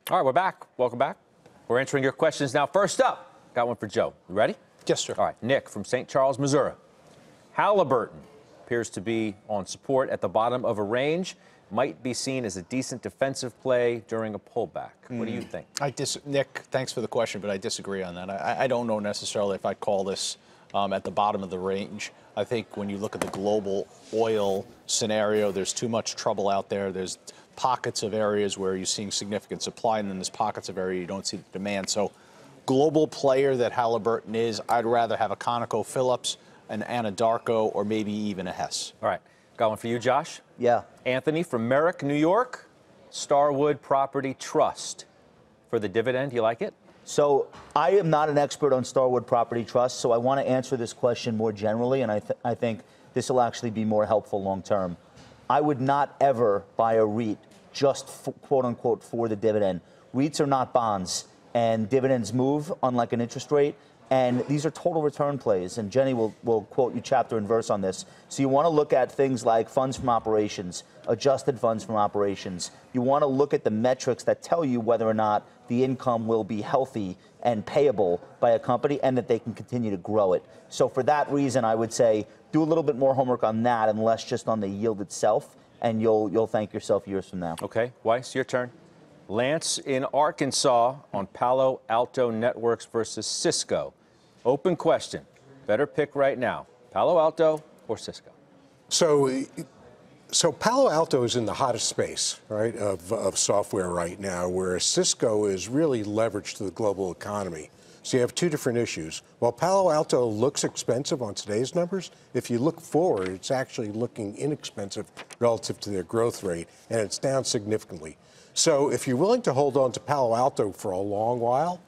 All right, we're back. Welcome back. We're answering your questions now. First up, got one for Joe. You ready? Yes, sir. All right, Nick from St. Charles, Missouri. Halliburton appears to be on support at the bottom of a range. Might be seen as a decent defensive play during a pullback. What do you think? Nick, thanks for the question, but I disagree on that. I don't know necessarily if I'd call this at the bottom of the range. I think when you look at the global oil scenario, there's too much trouble out there. There's pockets of areas where you're seeing significant supply, and then there's pockets of area you don't see the demand. So global player that Halliburton is, I'd rather have a ConocoPhillips, an Anadarko, or maybe even a Hess. All right, got one for you, Josh. Yeah. Anthony from Merrick, New York. Starwood Property Trust for the dividend. You like it? So I am not an expert on Starwood Property Trust, so I want to answer this question more generally, and I think this will actually be more helpful long term. I would not ever buy a REIT just quote unquote for the dividend. REITs are not bonds, and dividends move unlike an interest rate. And these are total return plays, and Jenny will quote you chapter and verse on this. So you want to look at things like funds from operations, adjusted funds from operations. You want to look at the metrics that tell you whether or not the income will be healthy and payable by a company and that they can continue to grow it. So for that reason, I would say do a little bit more homework on that and less just on the yield itself, and you'll thank yourself years from now. Okay, Weiss, your turn. Lance in Arkansas on Palo Alto Networks versus Cisco. Open question. Better pick right now. Palo Alto or Cisco? So Palo Alto is in the hottest space, right, of software right now, whereas Cisco is really leveraged to the global economy. So you have two different issues. While Palo Alto looks expensive on today's numbers, if you look forward, it's actually looking inexpensive relative to their growth rate, and it's down significantly. So if you're willing to hold on to Palo Alto for a long while,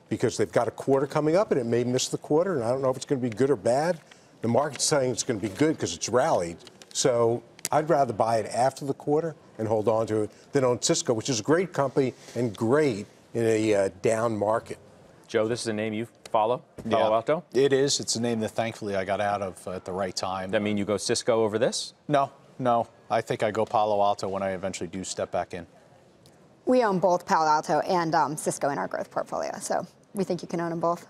because they've got a quarter coming up and it may miss the quarter, and I don't know if it's going to be good or bad. The market's saying it's going to be good because it's rallied. So I'd rather buy it after the quarter and hold on to it than own Cisco, which is a great company and great in a down market. Joe, this is a name you follow, Palo Alto? It is. It's a name that thankfully I got out of at the right time. That mean you go Cisco over this? No. I think I go Palo Alto when I eventually do step back in. We own both Palo Alto and Cisco in our growth portfolio, so we think you can own them both.